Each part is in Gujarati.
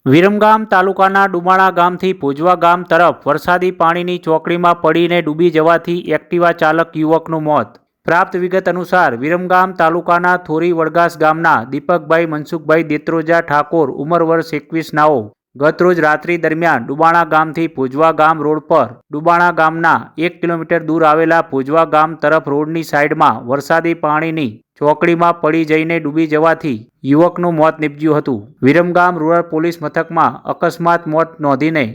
વિરમગામ તાલુકાના ડુબાણા ગામથી ભોજવા ગામ તરફ વરસાદી પાણીની ચોકડીમાં પડીને ડૂબી જવાથી એક્ટિવા ચાલક યુવકનું મોત. પ્રાપ્ત વિગત અનુસાર વિરમગામ તાલુકાના થોરી વડગાસ ગામના દીપકભાઈ મનસુખભાઈ દેત્રોજા ઠાકોર ઉંમર વર્ષ 21 નાઓ ગતરોજ રાત્રિ દરમિયાન ડુબાણા ગામથી ભોજવા ગામ રોડ પર ડુબાણા ગામના 1 કિલોમીટર દૂર આવેલા ભોજવા ગામ તરફ રોડની સાઈડમાં વરસાદી પાણીની ચોકડીમાં પડી જઈને ડૂબી જવાથી યુવકનું મોત નીપજ્યું હતું. વિરમગામ રૂરલ પોલીસ મથકમાં અકસ્માત મોત નોંધીને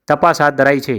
તપાસ હાથ ધરાઈ છે.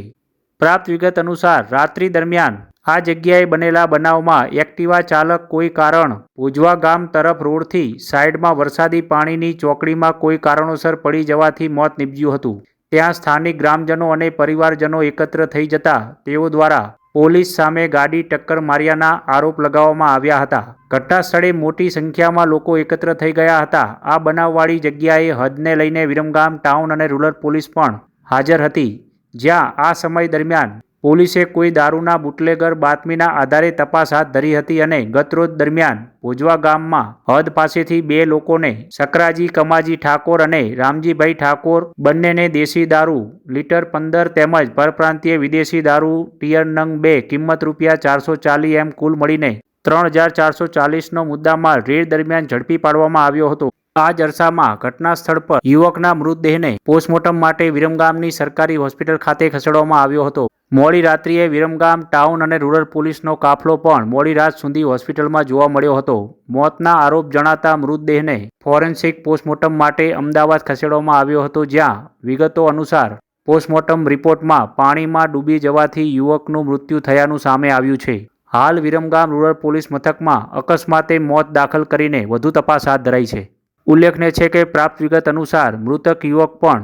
પ્રાપ્ત વિગત અનુસાર રાત્રિ દરમિયાન આ જગ્યાએ બનેલા બનાવમાં એક્ટિવા ચાલક કોઈ કારણ ભોજવા ગામ તરફ રોડથી સાઈડમાં વરસાદી પાણીની ચોકડીમાં કોઈ કારણોસર પડી જવાથી મોત નીપજ્યું હતું. ત્યાં સ્થાનિક ગ્રામજનો અને પરિવારજનો એકત્ર થઈ જતા તેઓ દ્વારા પોલીસ સામે ગાડી ટક્કર માર્યાના આરોપ લગાવવામાં આવ્યા હતા. ઘટના સ્થળે મોટી સંખ્યામાં લોકો એકત્ર થઈ ગયા હતા. આ બનાવવાળી જગ્યાએ હદને લઈને વિરમગામ ટાઉન અને રૂરલ પોલીસ પણ હાજર હતી, જ્યાં આ સમય દરમિયાન પોલીસે કોઈ દારૂના બુટલેગર બાતમીના આધારે તપાસ હાથ ધરી હતી અને ગતરોજ દરમિયાન ભોજવા ગામમાં હદ પાસેથી 2 લોકોને સકરાજી કમાજી ઠાકોર અને રામજીભાઈ ઠાકોર બંનેને દેશી દારૂ લીટર 15 તેમજ પરપ્રાંતીય વિદેશી દારૂ ટીયર નંગ 2 કિંમત ₹440 એમ કુલ મળીને 3440નો મુદ્દામાલ રેડ દરમિયાન ઝડપી પાડવામાં આવ્યો હતો. આ જ અરસામાં ઘટના સ્થળ પર યુવકના મૃતદેહને પોસ્ટમોર્ટમ માટે વિરમગામની સરકારી હોસ્પિટલ ખાતે ખસેડવામાં આવ્યો હતો. મોડી રાત્રિએ વિરમગામ ટાઉન અને રૂરલ પોલીસનો કાફલો પણ મોડી રાત સુધી હોસ્પિટલમાં જોવા મળ્યો હતો. મોતના આરોપ જણાતા મૃતદેહને ફોરેન્સિક પોસ્ટમોર્ટમ માટે અમદાવાદ ખસેડવામાં આવ્યો હતો, જ્યાં વિગતો અનુસાર પોસ્ટમોર્ટમ રિપોર્ટમાં પાણીમાં ડૂબી જવાથી યુવકનું મૃત્યુ થયાનું સામે આવ્યું છે. હાલ વિરમગામ રૂરલ પોલીસ મથકમાં અકસ્માતે મોત દાખલ કરીને વધુ તપાસ હાથ ધરાઈ છે. ઉલ્લેખનીય છે કે પ્રાપ્ત વિગત અનુસાર મૃતક યુવક પણ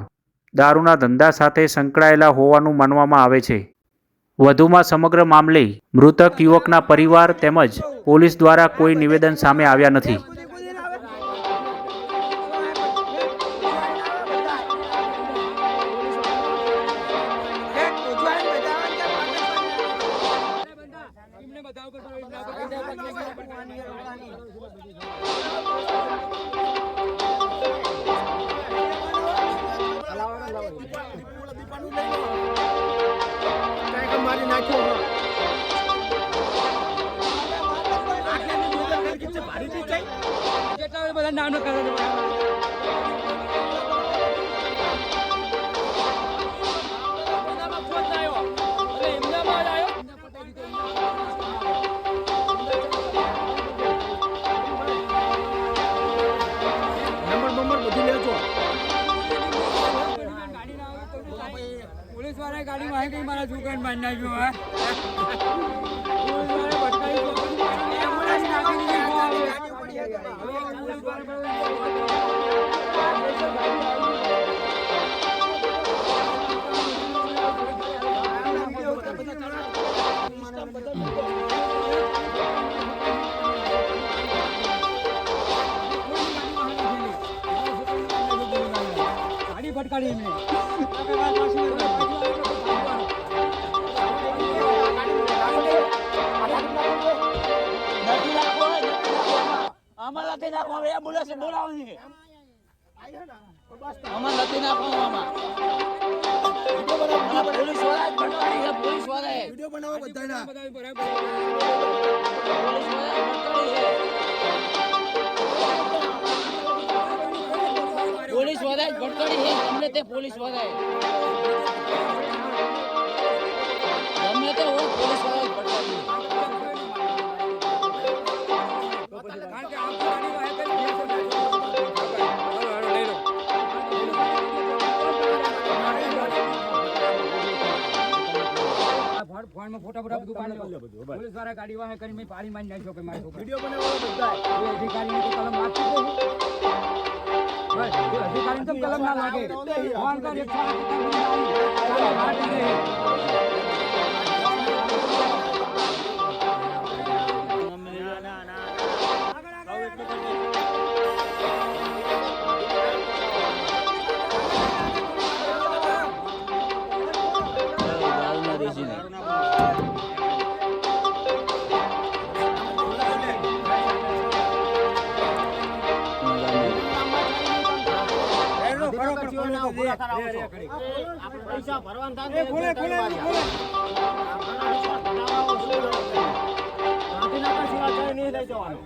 દારૂના ધંધા સાથે સંકળાયેલા હોવાનું માનવામાં આવે છે. વધુમાં સમગ્ર મામલે મૃતક યુવકના પરિવાર તેમજ પોલીસ દ્વારા કોઈ નિવેદન સામે આવ્યા નથી. ગાડી માં કઈ મારા દુકાન બાંધ નાખ્યો હે ગાડી ફટકારી એમને આમાં નથી નાખવા એમ્બ્યુલન્સ બોલાવવાની આમાં નથી નાખવામાં પોલીસ વાળા ભટકાડી પોલીસ વાળા વિડિયો બનાવો બધાના પોલીસ વાળા ભટકાડી છે ગમે તે પોલીસ વાળા ગમે તે પોલીસ વાળા ભટકાડી ફોન માં ફોટા દુકાન પોલીસ વાળા ગાડી વાહે કરી મેં પાણી મારી નાખ્યો કે મારો વિડિયો બનાવવાનો બધા એ અધિકારીને તો કલમ આપી દો બસ એ અધિકારીને તો કલમ ના લાગે ફોન કરે પૈસા ભરવાના થાય ને ગાંધીનગર સિવાય નહીં લઈ જવાનું.